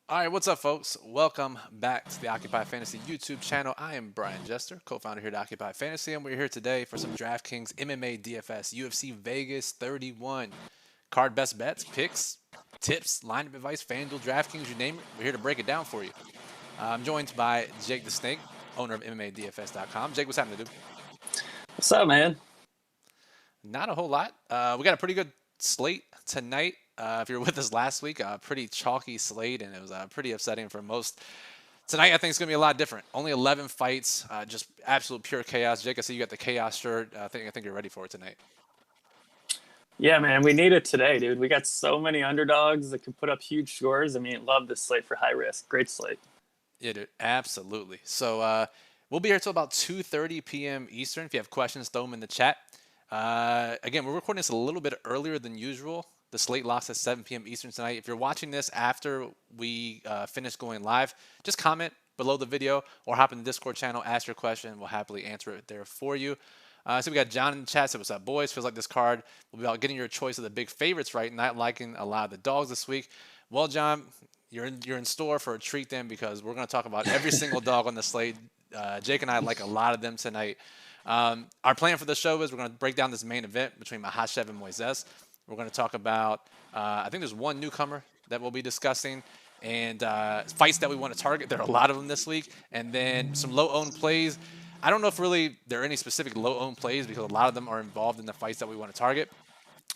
All right, what's up, folks? Welcome back to the Occupy Fantasy YouTube channel. I am Brian Jester, co-founder here at Occupy Fantasy, and we're here today for some DraftKings MMA DFS UFC Vegas 31 card best bets, picks, tips, lineup advice, FanDuel, DraftKings, you name it. We're here to break it down for you. I'm joined by Jake the Snake, owner of MMADFS.com. Jake, what's happening, dude? What's up, man? Not a whole lot. We got a pretty good slate tonight. If you were with us last week, a pretty chalky slate, and it was pretty upsetting for most. Tonight, I think it's going to be a lot different. Only 11 fights, just absolute pure chaos. Jake, I see you got the chaos shirt. I think you're ready for it tonight. Yeah, man, we need it today, dude. We got so many underdogs that can put up huge scores. I mean, love this slate for high risk. Great slate. Yeah, dude, absolutely. So we'll be here till about 2:30 p.m. Eastern. If you have questions, throw them in the chat. Again, we're recording this a little bit earlier than usual. The slate locks at 7 p.m. Eastern tonight. If you're watching this after we finish going live, just comment below the video or hop in the Discord channel, ask your question. We'll happily answer it there for you. So we got John in the chat. So what's up, boys? Feels like this card will be about getting your choice of the big favorites right, not liking a lot of the dogs this week. Well, John, you're in store for a treat then, because we're going to talk about every single dog on the slate. Jake and I like a lot of them tonight. Our plan for the show is we're going to break down this main event between Makhachev and Moises. We're going to talk about, I think there's one newcomer that we'll be discussing, and fights that we want to target. There are a lot of them this week. And then some low-owned plays. I don't know if really there are any specific low-owned plays, because a lot of them are involved in the fights that we want to target.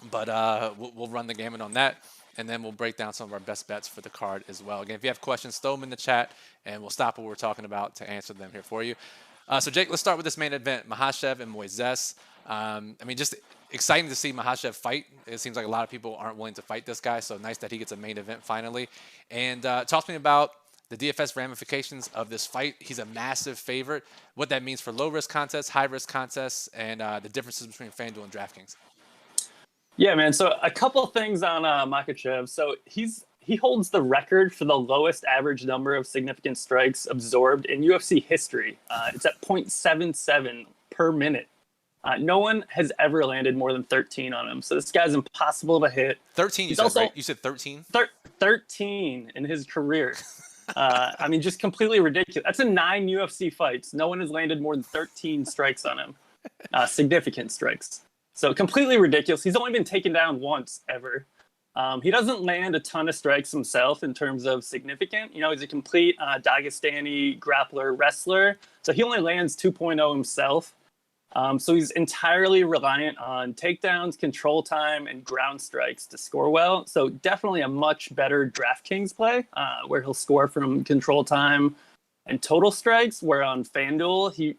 But we'll run the gamut on that, and then we'll break down some of our best bets for the card as well. Again, if you have questions, throw them in the chat, and we'll stop what we're talking about to answer them here for you. So, Jake, let's start with this main event, Makhachev and Moises. I mean, just exciting to see Makhachev fight. It seems like a lot of people aren't willing to fight this guy, so nice that he gets a main event finally. And talk to me about the DFS ramifications of this fight. He's a massive favorite. What that means for low-risk contests, high-risk contests, and the differences between FanDuel and DraftKings. Yeah, man. So a couple things on Makhachev. So he holds the record for the lowest average number of significant strikes absorbed in UFC history. It's at 0.77 per minute. No one has ever landed more than 13 on him. So this guy's impossible to hit. 13, you said, also, right? You said 13? 13 in his career. I mean, just completely ridiculous. That's in 9 UFC fights. No one has landed more than 13 strikes on him. Significant strikes. So completely ridiculous. He's only been taken down once ever. He doesn't land a ton of strikes himself in terms of significant. You know, he's a complete Dagestani grappler wrestler. So he only lands 2.0 himself. So he's entirely reliant on takedowns, control time, and ground strikes to score well. So definitely a much better DraftKings play, where he'll score from control time and total strikes, where on FanDuel,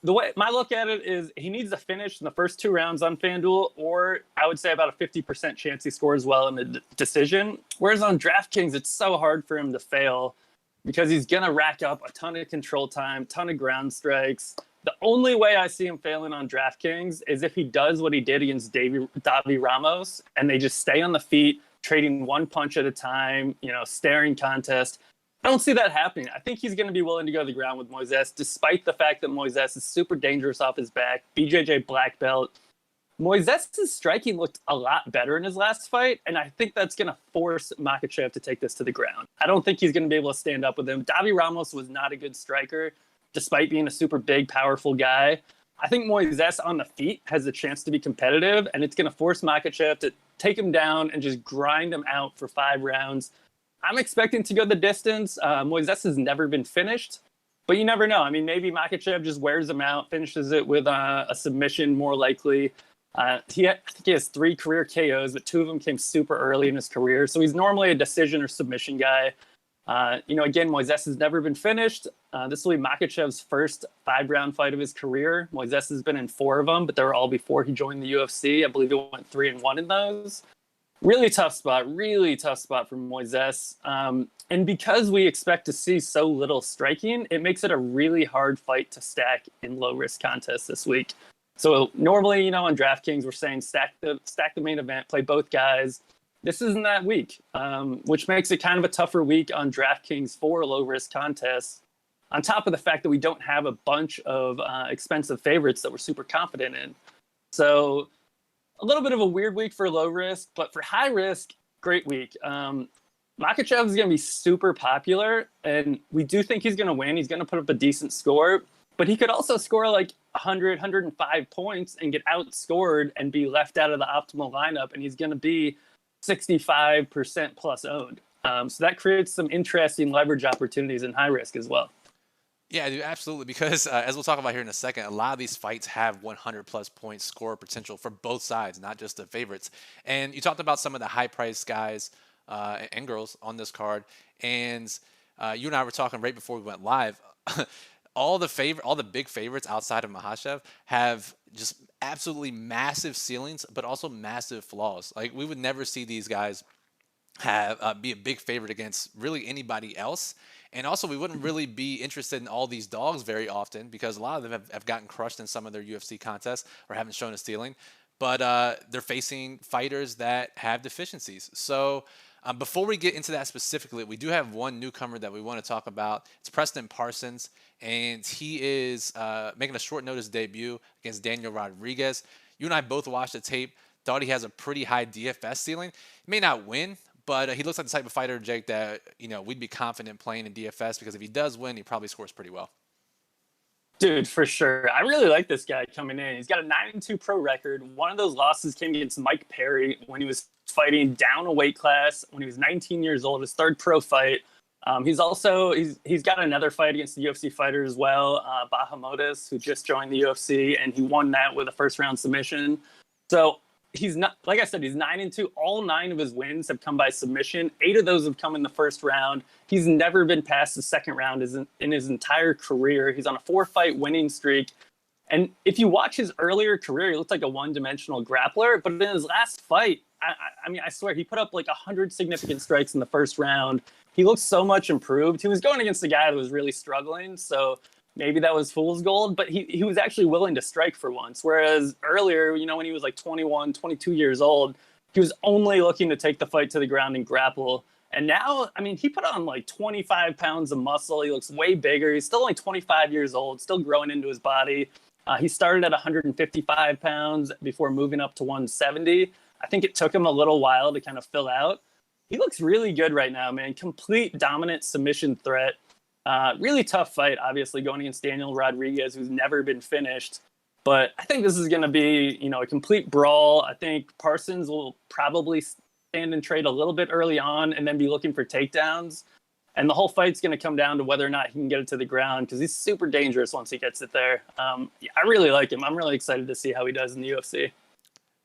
the way my look at it is he needs to finish in the first 2 rounds on FanDuel, or I would say about a 50% chance he scores well in the decision. Whereas on DraftKings, it's so hard for him to fail because he's going to rack up a ton of control time, ton of ground strikes. The only way I see him failing on DraftKings is if he does what he did against Davi Ramos, and they just stay on the feet, trading one punch at a time, staring contest. I don't see that happening. I think he's going to be willing to go to the ground with Moises, despite the fact that Moises is super dangerous off his back, BJJ black belt. Moises' striking looked a lot better in his last fight, and I think that's going to force Makhachev to take this to the ground. I don't think he's going to be able to stand up with him. Davi Ramos was not a good striker, despite being a super big, powerful guy. I think Moises on the feet has a chance to be competitive, and it's going to force Makhachev to take him down and just grind him out for 5 rounds. I'm expecting to go the distance. Moises has never been finished, but you never know. I mean, maybe Makhachev just wears him out, finishes it with a submission more likely. I think he has 3 career KOs, but 2 of them came super early in his career. So he's normally a decision or submission guy. Again, Moises has never been finished. This will be Makhachev's first 5-round fight of his career. Moises has been in 4 of them, but they were all before he joined the UFC. I believe he went 3-1 in those. Really tough spot for Moises. And because we expect to see so little striking, it makes it a really hard fight to stack in low-risk contests this week. So normally, on DraftKings, we're saying stack the main event, play both guys. This isn't that week, which makes it kind of a tougher week on DraftKings for low-risk contests, on top of the fact that we don't have a bunch of expensive favorites that we're super confident in. So a little bit of a weird week for low risk, but for high risk, great week. Makhachev is going to be super popular, and we do think he's going to win. He's going to put up a decent score, but he could also score like 100, 105 points and get outscored and be left out of the optimal lineup, and he's going to be 65% plus owned. So that creates some interesting leverage opportunities in high risk as well. Yeah, dude, absolutely. Because as we'll talk about here in a second, a lot of these fights have 100 plus points score potential for both sides, not just the favorites. And you talked about some of the high price guys and girls on this card, and you and I were talking right before we went live. All the big favorites outside of Makhachev have just absolutely massive ceilings, but also massive flaws. Like we would never see these guys have be a big favorite against really anybody else. And also, we wouldn't really be interested in all these dogs very often because a lot of them have gotten crushed in some of their UFC contests or haven't shown a ceiling. But they're facing fighters that have deficiencies. So before we get into that specifically, we do have one newcomer that we want to talk about. It's Preston Parsons, and he is making a short notice debut against Daniel Rodriguez. You and I both watched the tape, thought he has a pretty high DFS ceiling. He may not win, but he looks like the type of fighter, Jake, that we'd be confident playing in DFS because if he does win, he probably scores pretty well. Dude, for sure. I really like this guy coming in. He's got a 9-2 pro record. One of those losses came against Mike Perry when he was fighting down a weight class when he was 19 years old, his third pro fight. He's got another fight against the UFC fighter as well, Bahamotis, who just joined the UFC, and he won that with a first round submission. So he's not, like I said, he's 9-2. All 9 of his wins have come by submission. 8 of those have come in the first round. He's never been past the second round in his entire career. He's on a 4-fight winning streak. And if you watch his earlier career, he looked like a one-dimensional grappler. But in his last fight, I mean, I swear, he put up like 100 significant strikes in the first round. He looks so much improved. He was going against a guy that was really struggling, so maybe that was fool's gold, but he was actually willing to strike for once. Whereas earlier, when he was like 21, 22 years old, he was only looking to take the fight to the ground and grapple. And now, I mean, he put on like 25 pounds of muscle. He looks way bigger. He's still only 25 years old, still growing into his body. He started at 155 pounds before moving up to 170. I think it took him a little while to kind of fill out. He looks really good right now, man. Complete dominant submission threat. Really tough fight, obviously, going against Daniel Rodriguez, who's never been finished. But I think this is going to be, a complete brawl. I think Parsons will probably stand and trade a little bit early on and then be looking for takedowns. And the whole fight's going to come down to whether or not he can get it to the ground because he's super dangerous once he gets it there. I really like him. I'm really excited to see how he does in the UFC.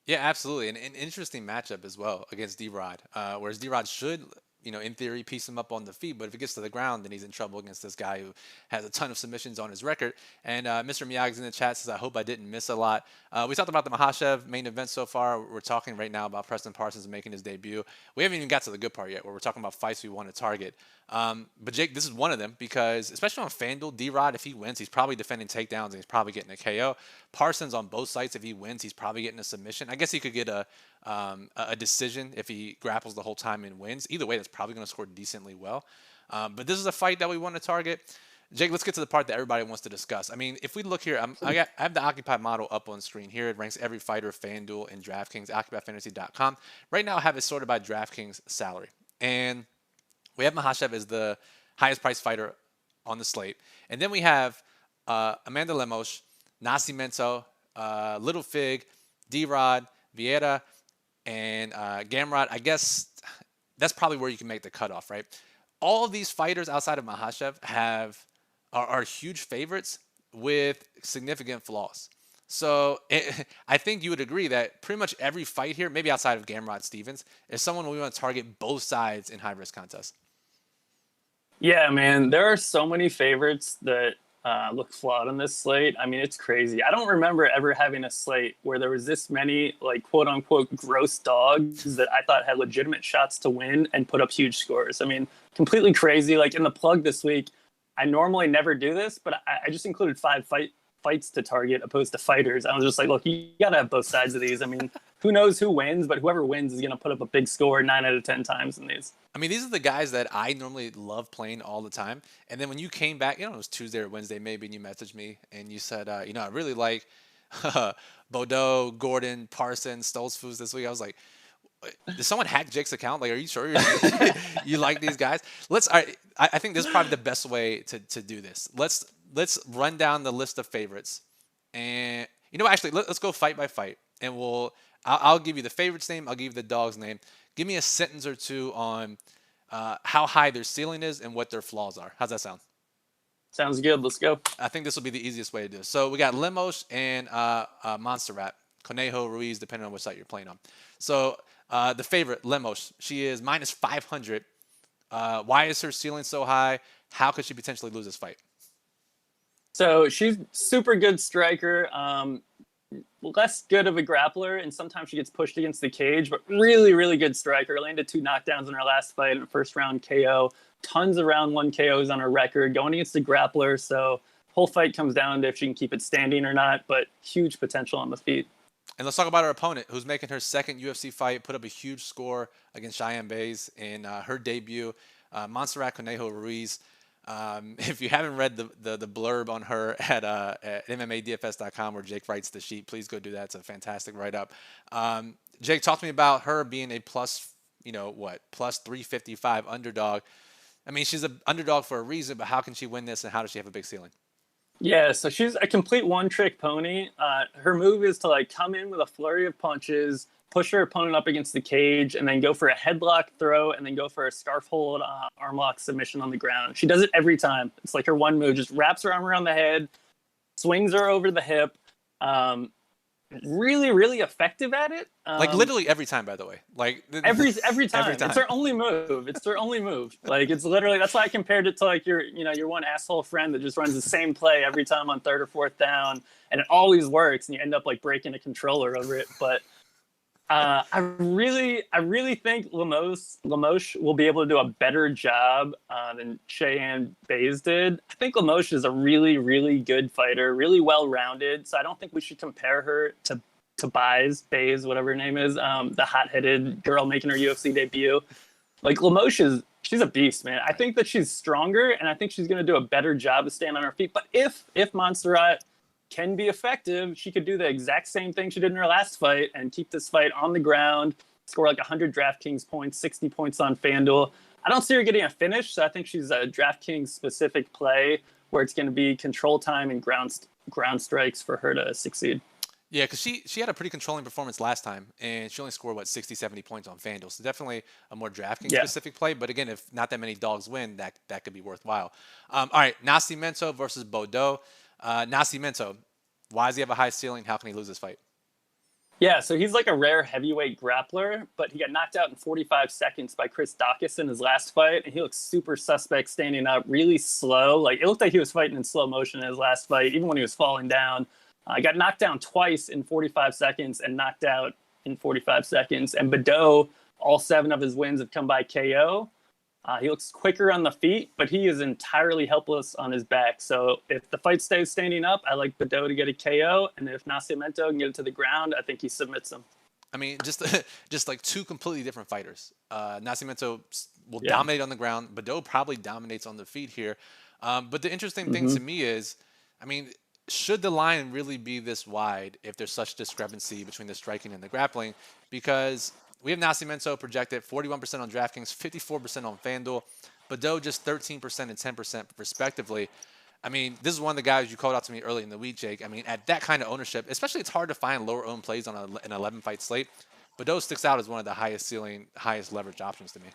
Yeah, absolutely. And an interesting matchup as well against D-Rod. Whereas D-Rod should, in theory, piece him up on the feet. But if it gets to the ground, then he's in trouble against this guy who has a ton of submissions on his record. And Mr. Miyagi's in the chat says, I hope I didn't miss a lot. We talked about the Makhachev main event so far. We're talking right now about Preston Parsons making his debut. We haven't even got to the good part yet, where we're talking about fights we want to target. But Jake, this is one of them because, especially on FanDuel, D-Rod, if he wins, he's probably defending takedowns and he's probably getting a KO. Parsons on both sites, if he wins, he's probably getting a submission. I guess he could get a decision if he grapples the whole time and wins. Either way, that's probably going to score decently well. But this is a fight that we want to target. Jake, let's get to the part that everybody wants to discuss. I mean, if we look here, I have the Occupy model up on screen here. It ranks every fighter, FanDuel, and DraftKings, OccupyFantasy.com. Right now, I have it sorted by DraftKings salary. And we have Makhachev as the highest priced fighter on the slate. And then we have Amanda Lemos, Nascimento, Little Fig, D-Rod, Vieta, and Gamrot. I guess that's probably where you can make the cutoff, right? All of these fighters outside of Makhachev are huge favorites with significant flaws. So I think you would agree that pretty much every fight here, maybe outside of Gamrot Stevens, is someone we want to target both sides in high-risk contests. Yeah, man, there are so many favorites that look flawed on this slate. I mean, it's crazy. I don't remember ever having a slate where there was this many, like, quote-unquote gross dogs that I thought had legitimate shots to win and put up huge scores. I mean, completely crazy. Like, in the plug this week, I normally never do this, but I just included 5 fights to target opposed to fighters. I was just like, look, you got to have both sides of these. I mean, who knows who wins, but whoever wins is going to put up a big score 9 out of 10 times in these. I mean, these are the guys that I normally love playing all the time. And then when you came back, it was Tuesday or Wednesday maybe, and you messaged me and you said, I really like Bordeaux, Gordon, Parsons, Stoltzfus this week. I was like, Did someone hack Jake's account? Like, are you sure you like these guys? I think this is probably the best way to do this. Let's run down the list of favorites, and actually, let's go fight by fight, and I'll give you the favorite's name. I'll give you the dog's name. Give me a sentence or two on how high their ceiling is and what their flaws are. How's that sound? Sounds good. Let's go. I think this will be the easiest way to do it. So we got Lemos and Montserrat, Conejo, Ruiz, depending on which site you're playing on. So the favorite, Lemos, she is minus 500. Why is her ceiling so high? How could she potentially lose this fight? So she's super good striker, less good of a grappler, and sometimes she gets pushed against the cage, but really, really good striker. Landed 2 knockdowns in her last fight in a first-round KO. Tons of round 1 KOs on her record, going against the grappler. So whole fight comes down to if she can keep it standing or not, but huge potential on the feet. And let's talk about her opponent, who's making her second UFC fight, put up a huge score against Cheyenne Bays in her debut, Montserrat Conejo Ruiz. If you haven't read the blurb on her at MMADFS.com where Jake writes the sheet, please go do that. It's a fantastic write-up. Jake, talk to me about her being a plus 355 underdog. I mean, she's an underdog for a reason, but how can she win this, and how does she have a big ceiling? Yeah, so she's a complete one-trick pony. Her move is to come in with a flurry of punches, push her opponent up against the cage, and then go for a headlock throw, and then go for a scarf hold arm lock submission on the ground. She does it every time. It's like her one move, just wraps her arm around the head, swings her over the hip. Really, really effective at it. Literally every time, by the way. Every time. It's her only move. It's her only move. It's literally, that's why I compared it to your one asshole friend that just runs the same play every time on 3rd or 4th down, and it always works, and you end up breaking a controller over it. But I really think Lemos will be able to do a better job than Cheyenne Bays did. I think Lemos is a really, really good fighter, really well-rounded. So I don't think we should compare her to Bays, whatever her name is, the hot-headed girl making her UFC debut. Lemos she's a beast, man. I think that she's stronger, and I think she's going to do a better job of staying on her feet. But if Montserrat can be effective, she could do the exact same thing she did in her last fight and keep this fight on the ground, score 100 DraftKings points, 60 points on FanDuel. I don't see her getting a finish, so I think she's a DraftKings specific play where it's going to be control time and ground strikes for her to succeed. Yeah, because she had a pretty controlling performance last time, and she only scored 60, 70 points on FanDuel. So definitely a more DraftKings specific play. But again, if not that many dogs win, that could be worthwhile. All right, Nascimento versus Bordeaux. Nascimento, why does he have a high ceiling? How can he lose this fight? Yeah, so he's a rare heavyweight grappler, but he got knocked out in 45 seconds by Chris Daukaus in his last fight, and he looks super suspect standing up, really slow. It looked like he was fighting in slow motion in his last fight, even when he was falling down. Got knocked down twice in 45 seconds and knocked out in 45 seconds. And Bordeaux, all 7 of his wins have come by KO. He looks quicker on the feet, but he is entirely helpless on his back. So if the fight stays standing up, I like Bordeaux to get a KO. And if Nascimento can get it to the ground, I think he submits him. I mean, just 2 completely different fighters. Nascimento will dominate on the ground. Bordeaux probably dominates on the feet here. But the interesting thing to me is, I mean, should the line really be this wide if there's such discrepancy between the striking and the grappling? Because we have Nascimento projected 41% on DraftKings, 54% on FanDuel. Bordeaux just 13% and 10% respectively. I mean, this is one of the guys you called out to me early in the week, Jake. I mean, at that kind of ownership, especially it's hard to find lower-owned plays on an 11-fight slate. Bordeaux sticks out as one of the highest ceiling, highest leverage options to me.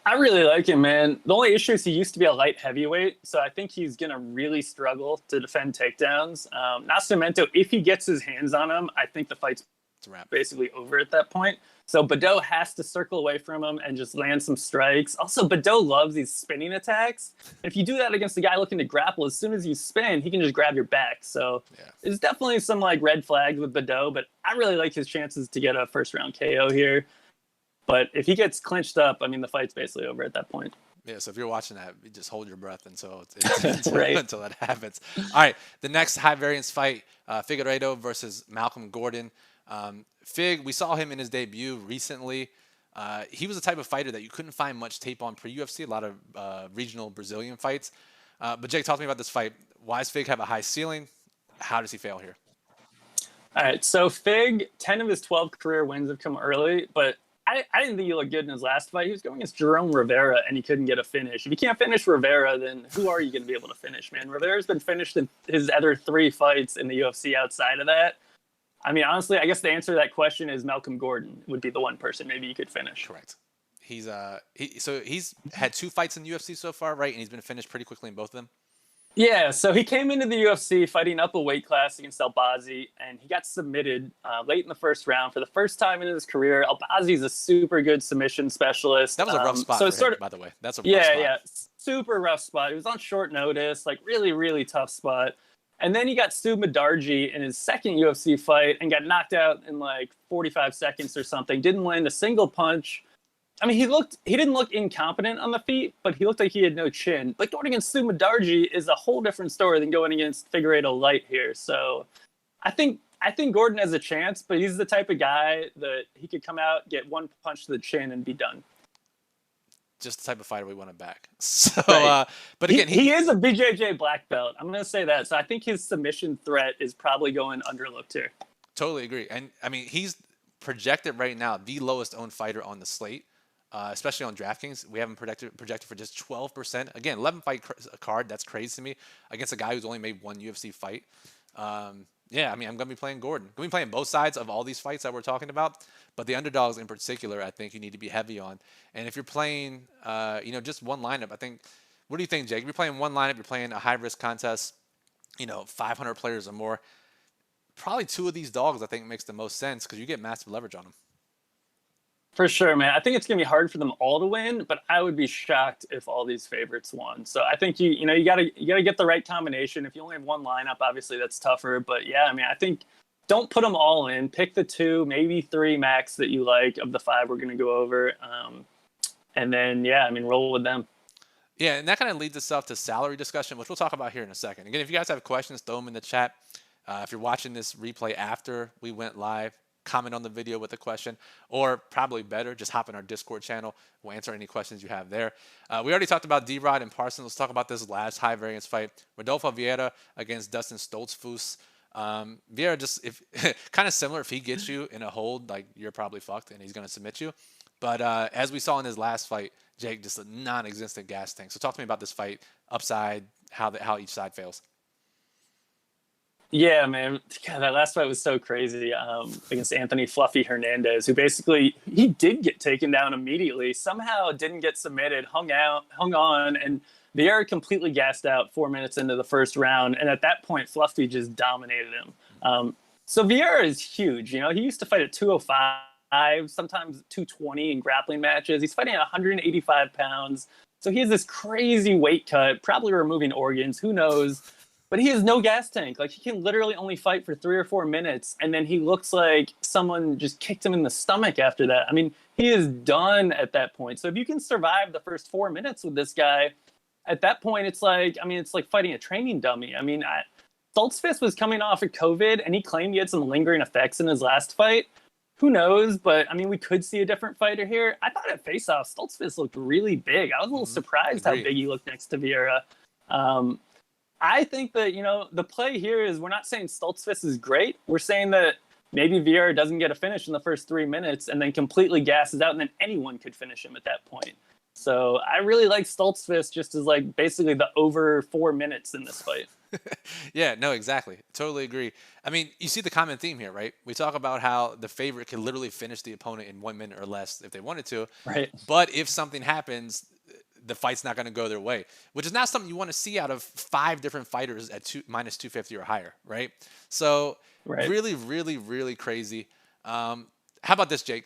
I really like him, man. The only issue is he used to be a light heavyweight, so I think he's going to really struggle to defend takedowns. Nascimento, if he gets his hands on him, I think the fight's basically over at that point. So Bordeaux has to circle away from him and just land some strikes. Also, Bordeaux loves these spinning attacks. If you do that against a guy looking to grapple, as soon as you spin, he can just grab your back. So there's definitely some red flags with Bordeaux, but I really like his chances to get a first-round KO here. But if he gets clinched up, I mean, the fight's basically over at that point. Yeah, so if you're watching that, you just hold your breath until that happens. All right, the next high variance fight, Figueiredo versus Malcolm Gordon. Fig, we saw him in his debut recently. He was the type of fighter that you couldn't find much tape on pre-UFC, a lot of regional Brazilian fights. But Jake, talk to me about this fight. Why does Fig have a high ceiling? How does he fail here? All right, so Fig, 10 of his 12 career wins have come early, but I didn't think he looked good in his last fight. He was going against Jerome Rivera, and he couldn't get a finish. If you can't finish Rivera, then who are you going to be able to finish, man? Rivera's been finished in his other 3 fights in the UFC outside of that. I mean, honestly, I guess the answer to that question is Malcolm Gordon would be the one person maybe you could finish. Correct. He's had 2 fights in the UFC so far, right? And he's been finished pretty quickly in both of them. Yeah, so he came into the UFC fighting up a weight class against Albazi, and he got submitted late in the first round for the first time in his career. Albazi's a super good submission specialist. That was a rough spot for him, by the way. That's a rough spot. Yeah, super rough spot. He was on short notice, like really, really tough spot. And then he got Stu Madarji in his second UFC fight and got knocked out in like 45 seconds or something. Didn't land a single punch. I mean, he didn't look incompetent on the feet, but he looked like he had no chin. But going against Stu Madarji is a whole different story than going against Figueiredo Light here. So I think Gordon has a chance, but he's the type of guy that he could come out, get one punch to the chin, and be done. Just the type of fighter we want him back. So, right. But again, he is a BJJ black belt. I'm going to say that. So I think his submission threat is probably going underlooked here. Totally agree. And I mean, he's projected right now the lowest owned fighter on the slate. Especially on DraftKings, we have him projected for just 12%. Again, 11-fight card, that's crazy to me, against a guy who's only made 1 UFC fight. Yeah, I mean, I'm going to be playing Gordon. I'm going to be playing both sides of all these fights that we're talking about, but the underdogs in particular, I think you need to be heavy on. And if you're playing, just one lineup, I think, what do you think, Jake? If you're playing one lineup, you're playing a high-risk contest, 500 players or more, probably 2 of these dogs I think makes the most sense because you get massive leverage on them. For sure, man. I think it's going to be hard for them all to win, but I would be shocked if all these favorites won. So I think you got to get the right combination. If you only have one lineup, obviously that's tougher. But yeah, I mean, I think don't put them all in. Pick the 2, maybe 3 max that you like of the 5 we're going to go over. And then, yeah, I mean, roll with them. Yeah, and that kind of leads us up to salary discussion, which we'll talk about here in a second. Again, if you guys have questions, throw them in the chat. If you're watching this replay after we went live, comment on the video with a question, or probably better, just hop in our Discord channel. We'll answer any questions you have there. We already talked about D-Rod and Parsons. Let's talk about this last high variance fight. Rodolfa Vieta against Dustin Stoltzfus. Vieta just kind of similar. If he gets you in a hold, like you're probably fucked, and he's going to submit you. But as we saw in his last fight, Jake, just a non-existent gas tank. So talk to me about this fight, upside, how each side fails. Yeah, man. God, that last fight was so crazy against Anthony Fluffy Hernandez, who basically, he did get taken down immediately, somehow didn't get submitted, hung on, and Viera completely gassed out 4 minutes into the first round. And at that point, Fluffy just dominated him. So Viera is huge. He used to fight at 205, sometimes 220 in grappling matches. He's fighting at 185 pounds. So he has this crazy weight cut, probably removing organs, who knows. But he has no gas tank. Like, he can literally only fight for 3 or 4 minutes, and then he looks like someone just kicked him in the stomach after that. I mean, he is done at that point. So if you can survive the first 4 minutes with this guy, at that point, it's like fighting a training dummy. I mean, Stoltzfus was coming off of COVID, and he claimed he had some lingering effects in his last fight. Who knows? But, I mean, we could see a different fighter here. I thought at face-off, Stoltzfus looked really big. I was a little surprised how big he looked next to Viera. I think that, the play here is we're not saying Stoltzfus is great. We're saying that maybe Viera doesn't get a finish in the first 3 minutes and then completely gasses out, and then anyone could finish him at that point. So I really like Stoltzfus just as basically the over 4 minutes in this fight. Yeah, no, exactly. Totally agree. I mean, you see the common theme here, right? We talk about how the favorite can literally finish the opponent in 1 minute or less if they wanted to. Right. But if something happens, the fight's not going to go their way, which is not something you want to see out of 5 different fighters at minus 250 or higher, right? So really, really, really crazy. How about this, Jake?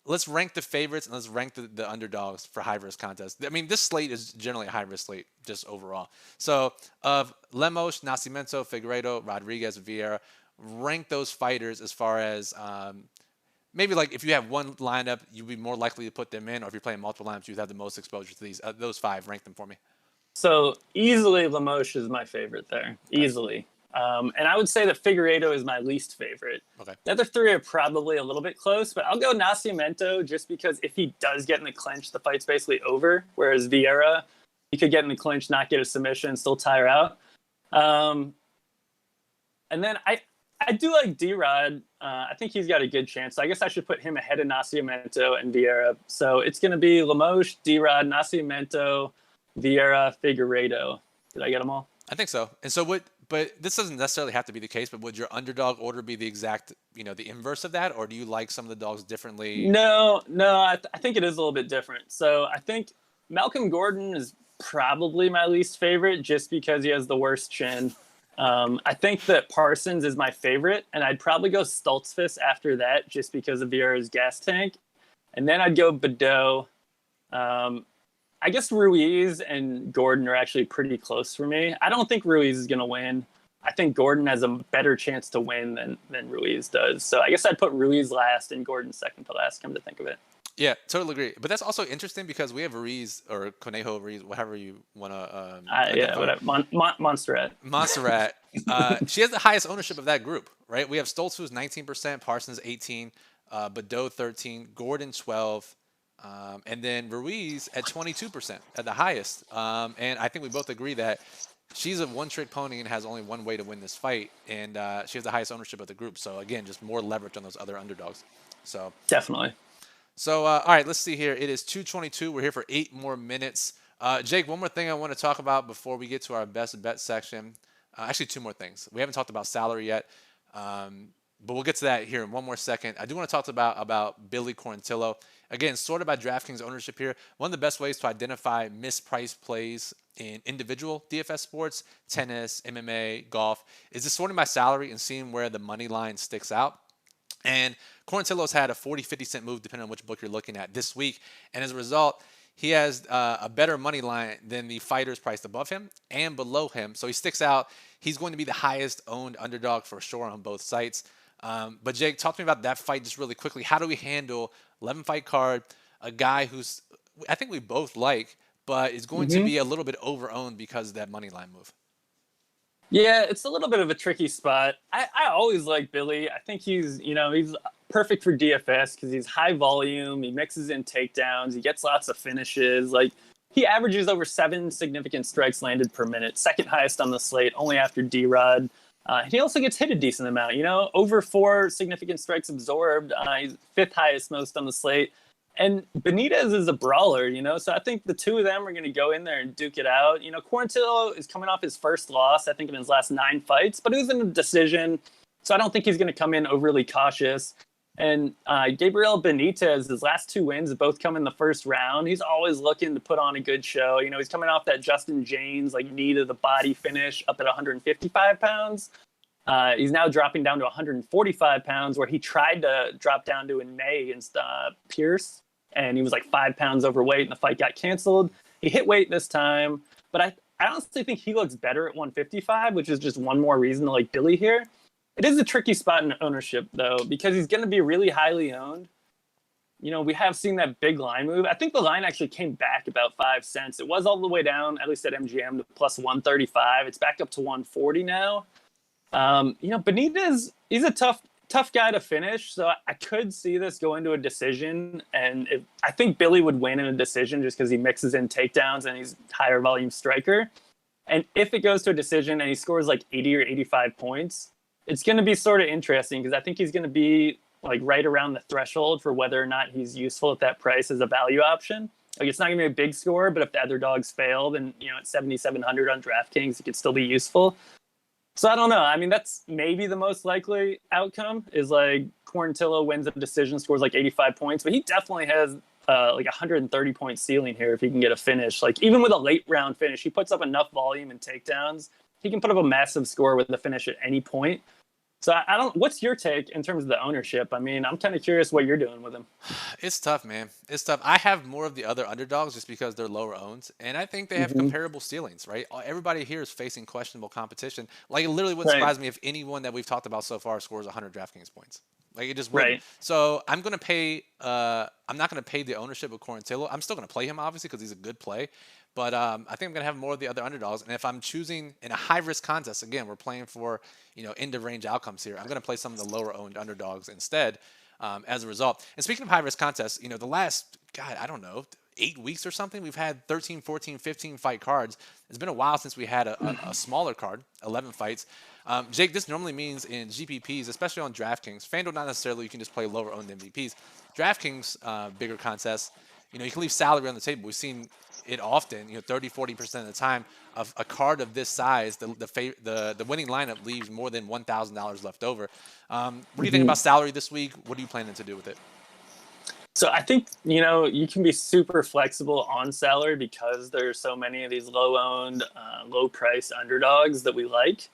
Let's rank the favorites and let's rank the underdogs for high-risk contests. I mean, this slate is generally a high-risk slate just overall. So of Lemos, Nascimento, Figueiredo, Rodriguez, Vieira, rank those fighters as far as maybe if you have one lineup, you'd be more likely to put them in, or if you're playing multiple lineups, you'd have the most exposure to those 5. Rank them for me. So easily, Lemos is my favorite there. Okay. Easily. And I would say that Figueiredo is my least favorite. Okay. The other 3 are probably a little bit close, but I'll go Nascimento just because if he does get in the clinch, the fight's basically over. Whereas Vieira, he could get in the clinch, not get a submission, still tire out. And then I do like D-Rod. I think he's got a good chance. So I guess I should put him ahead of Nascimento and Vieira. So it's going to be Limoges, D-Rod, Nascimento, Vieira, Figueiredo. Did I get them all? I think so. And so but this doesn't necessarily have to be the case, but would your underdog order be the exact, the inverse of that? Or do you like some of the dogs differently? No, I think it is a little bit different. So I think Malcolm Gordon is probably my least favorite just because he has the worst chin. I think that Parsons is my favorite, and I'd probably go Stoltzfus after that just because of Vieira's gas tank. And then I'd go Badeau. I guess Ruiz and Gordon are actually pretty close for me. I don't think Ruiz is going to win. I think Gordon has a better chance to win than Ruiz does. So I guess I'd put Ruiz last and Gordon second to last, come to think of it. Yeah, totally agree. But that's also interesting because we have Ruiz or Conejo Ruiz, whatever you want to. Yeah, whatever. Montserrat. Montserrat. She has the highest ownership of that group, right? We have Stoltzfus 19%, Parsons 18%, Badeau 13%, Gordon 12%, and then Ruiz at 22% at the highest. And I think we both agree that she's a one-trick pony and has only one way to win this fight, and she has the highest ownership of the group. So again, just more leverage on those other underdogs. So definitely. So, all right, let's see here. It is 2:22. We're here for 8 more minutes. Jake, one more thing I want to talk about before we get to our best bet section. Actually, 2 more things. We haven't talked about salary yet, but we'll get to that here in 1 more second. I do want to talk about Billy Corontillo. Again, sorted by DraftKings ownership here. One of the best ways to identify mispriced plays in individual DFS sports, tennis, MMA, golf, is just sorting by salary and seeing where the money line sticks out. And Corontillo's had a 40-50 cent move depending on which book you're looking at this week. And as a result, he has a better money line than the fighters priced above him and below him. So he sticks out. He's going to be the highest owned underdog for sure on both sites. But Jake, talk to me about that fight just really quickly. How do we handle 11-fight card, a guy who's I think we both like, but is going to be a little bit over-owned because of that money line move? Yeah, it's a little bit of a tricky spot. I always like Billy. I think he's perfect for DFS because he's high volume. He mixes in takedowns. He gets lots of finishes. Like, he averages over 7 significant strikes landed per minute, second highest on the slate, only after D-Rod. He also gets hit a decent amount, over 4 significant strikes absorbed. He's 5th highest most on the slate. And Benitez is a brawler, so I think the two of them are going to go in there and duke it out. Corontillo is coming off his first loss, I think, in his last 9 fights, but it was in a decision, so I don't think he's going to come in overly cautious. And Gabriel Benitez, his last 2 wins have both come in the first round. He's always looking to put on a good show. He's coming off that Justin James, knee to the body finish up at 155 pounds. He's now dropping down to 145 pounds, where he tried to drop down to in May against Pierce. And he was 5 pounds overweight, and the fight got canceled. He hit weight this time, but I honestly think he looks better at 155, which is just one more reason to like Billy here. It is a tricky spot in ownership, though, because he's going to be really highly owned. We have seen that big line move. I think the line actually came back about 5 cents. It was all the way down, at least at MGM, to plus 135. It's back up to 140 now. Benitez, he's a tough guy to finish, so I could see this go into a decision, and I think Billy would win in a decision just because he mixes in takedowns and he's a higher volume striker. And if it goes to a decision and he scores 80 or 85 points, it's going to be sort of interesting because I think he's going to be right around the threshold for whether or not he's useful at that price as a value option. It's not going to be a big score, but if the other dogs fail, then at 7,700 on DraftKings, it could still be useful. So I don't know. I mean, that's maybe the most likely outcome is Corontillo wins a decision, scores 85 points, but he definitely has a 130-point ceiling here if he can get a finish. Even with a late round finish, he puts up enough volume and takedowns. He can put up a massive score with a finish at any point. So I don't. What's your take in terms of the ownership? I mean, I'm kind of curious what you're doing with him. It's tough, man. It's tough. I have more of the other underdogs just because they're lower owned, and I think they have comparable ceilings, right? Everybody here is facing questionable competition. It literally wouldn't surprise me if anyone that we've talked about so far scores 100 DraftKings points. It just wouldn't. Right. So I'm going to pay. I'm not going to pay the ownership of Corontillo. I'm still going to play him, obviously, because he's a good play. But I think I'm going to have more of the other underdogs. And if I'm choosing in a high-risk contest, again, we're playing for end-of-range outcomes here. I'm going to play some of the lower-owned underdogs instead as a result. And speaking of high-risk contests, the last, God, I don't know, 8 weeks or something. We've had 13, 14, 15 fight cards. It's been a while since we had a smaller card, 11 fights. Jake, this normally means in GPPs, especially on DraftKings, FanDuel not necessarily, you can just play lower owned MVPs. DraftKings, bigger contests, you can leave salary on the table. We've seen it often, 30, 40% of the time, of a card of this size, the winning lineup leaves more than $1,000 left over. What do you think about salary this week? What are you planning to do with it? So I think, you can be super flexible on salary because there's so many of these low-owned, low-price underdogs that we like.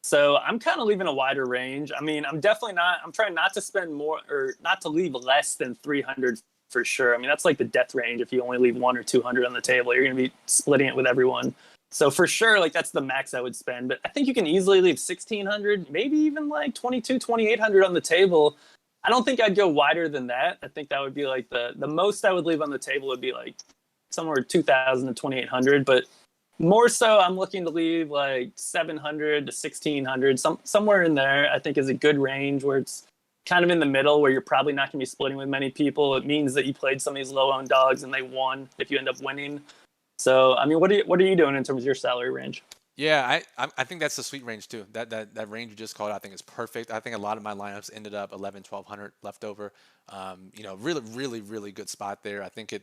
So I'm kind of leaving a wider range. I mean, I'm trying not to spend more or not to leave less than 300 for sure. I mean, that's like the death range. If you only leave 100 or 200 on the table, you're going to be splitting it with everyone. So for sure, like that's the max I would spend. But I think you can easily leave 1,600, maybe even like 2,800 on the table. I don't think I'd go wider than that. I think that would be like the most I would leave on the table would be like somewhere 2,000 to 2,800. But more so, I'm looking to leave like 700 to 1,600, somewhere in there. I think is a good range where it's kind of in the middle, where you're probably not going to be splitting with many people. It means that you played some of these low-owned dogs and they won if you end up winning. So, I mean, what are you doing in terms of your salary range? Yeah, I think that's a sweet range too. That range you just called, I think is perfect. I think a lot of my lineups ended up 11, 1,200 left over. Really, really, really good spot there. I think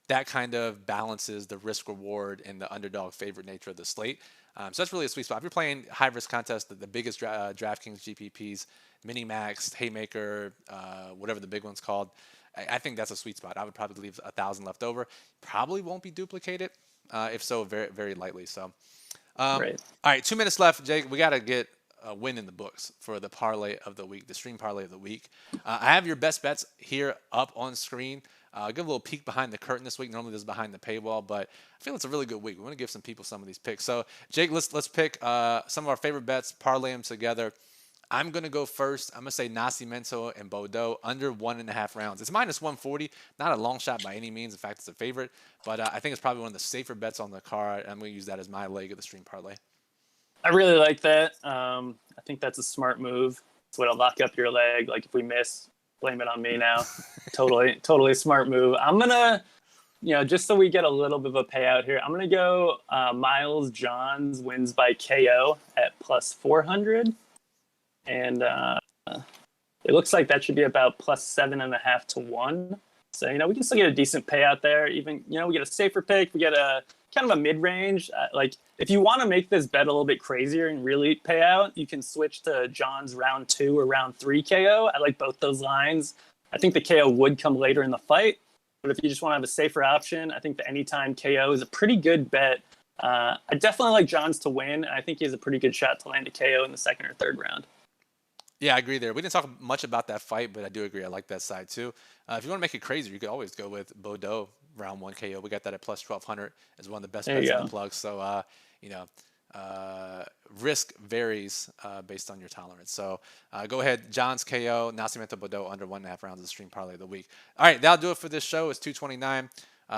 that kind of balances the risk reward and the underdog favorite nature of the slate. So that's really a sweet spot. If you're playing high risk contest, the biggest DraftKings GPPs, Mini Max, Haymaker, whatever the big one's called, I think that's a sweet spot. I would probably leave 1,000 left over. Probably won't be duplicated. If so, very, very lightly. So. Right. All right, 2 minutes left, Jake. We got to get a win in the books for the parlay of the week, the stream parlay of the week. I have your best bets here up on screen. Give a little peek behind the curtain this week. Normally this is behind the paywall, but I feel it's a really good week. We want to give some people some of these picks. So, Jake, let's pick some of our favorite bets, parlay them together. I'm going to go first. I'm going to say Nascimento and Bordeaux under 1.5 rounds. It's minus 140. Not a long shot by any means. In fact, it's a favorite. But I think it's probably one of the safer bets on the card. I'm going to use that as my leg of the stream parlay. I really like that. I think that's a smart move. It's what'll lock up your leg. Like if we miss, blame it on me now. Totally smart move. I'm going to, just so we get a little bit of a payout here, I'm going to go Miles Johns wins by KO at plus 400. And it looks like that should be about plus 7.5 to 1. So, we can still get a decent payout there. Even, we get a safer pick. We get a kind of a mid-range. Like, if you want to make this bet a little bit crazier and really pay out, you can switch to John's round 2 or round 3 KO. I like both those lines. I think the KO would come later in the fight. But if you just want to have a safer option, I think the anytime KO is a pretty good bet. I definitely like John's to win. I think he has a pretty good shot to land a KO in the second or third round. Yeah, I agree there. We didn't talk much about that fight, but I do agree. I like that side too. If you want to make it crazier, you could always go with Bordeaux round 1 KO. We got that at plus 1,200 as one of the best bets in the plug. So, risk varies based on your tolerance. So go ahead, John's KO, Nascimento Bordeaux under 1.5 rounds of the stream parlay of the week. All right, that'll do it for this show. It's 2:29.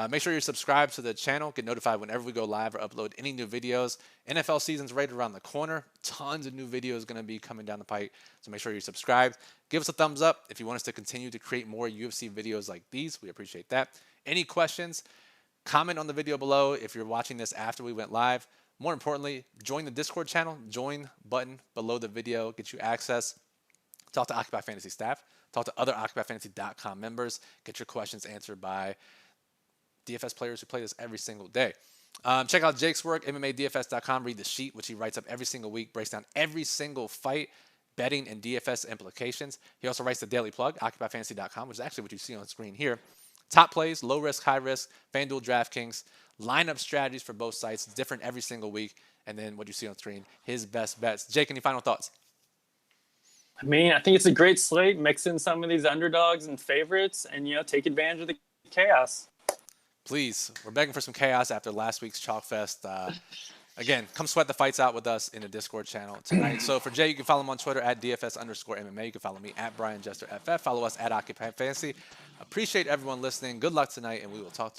Make sure you're subscribed to the channel. Get notified whenever we go live or upload any new videos. NFL season's right around the corner. Tons of new videos going to be coming down the pike. So make sure you're subscribed. Give us a thumbs up if you want us to continue to create more UFC videos like these. We appreciate that. Any questions? Comment on the video below if you're watching this after we went live. More importantly, join the Discord channel. Join button below the video. Get you access. Talk to Occupy Fantasy staff. Talk to other OccupyFantasy.com members. Get your questions answered by DFS players who play this every single day. Check out Jake's work, MMADFS.com. Read the sheet, which he writes up every single week, breaks down every single fight, betting, and DFS implications. He also writes the daily plug, OccupyFantasy.com, which is actually what you see on screen here. Top plays, low risk, high risk, FanDuel, DraftKings, lineup strategies for both sites, different every single week. And then what you see on screen, his best bets. Jake, any final thoughts? I mean, I think it's a great slate. Mix in some of these underdogs and favorites and, take advantage of the chaos. Please, we're begging for some chaos after last week's Chalk Fest. Again, come sweat the fights out with us in the Discord channel tonight. So for Jay, you can follow him on Twitter at DFS_MMA. You can follow me at BrianJesterFF. Follow us at Occupy Fantasy. Appreciate everyone listening. Good luck tonight, and we will talk to you.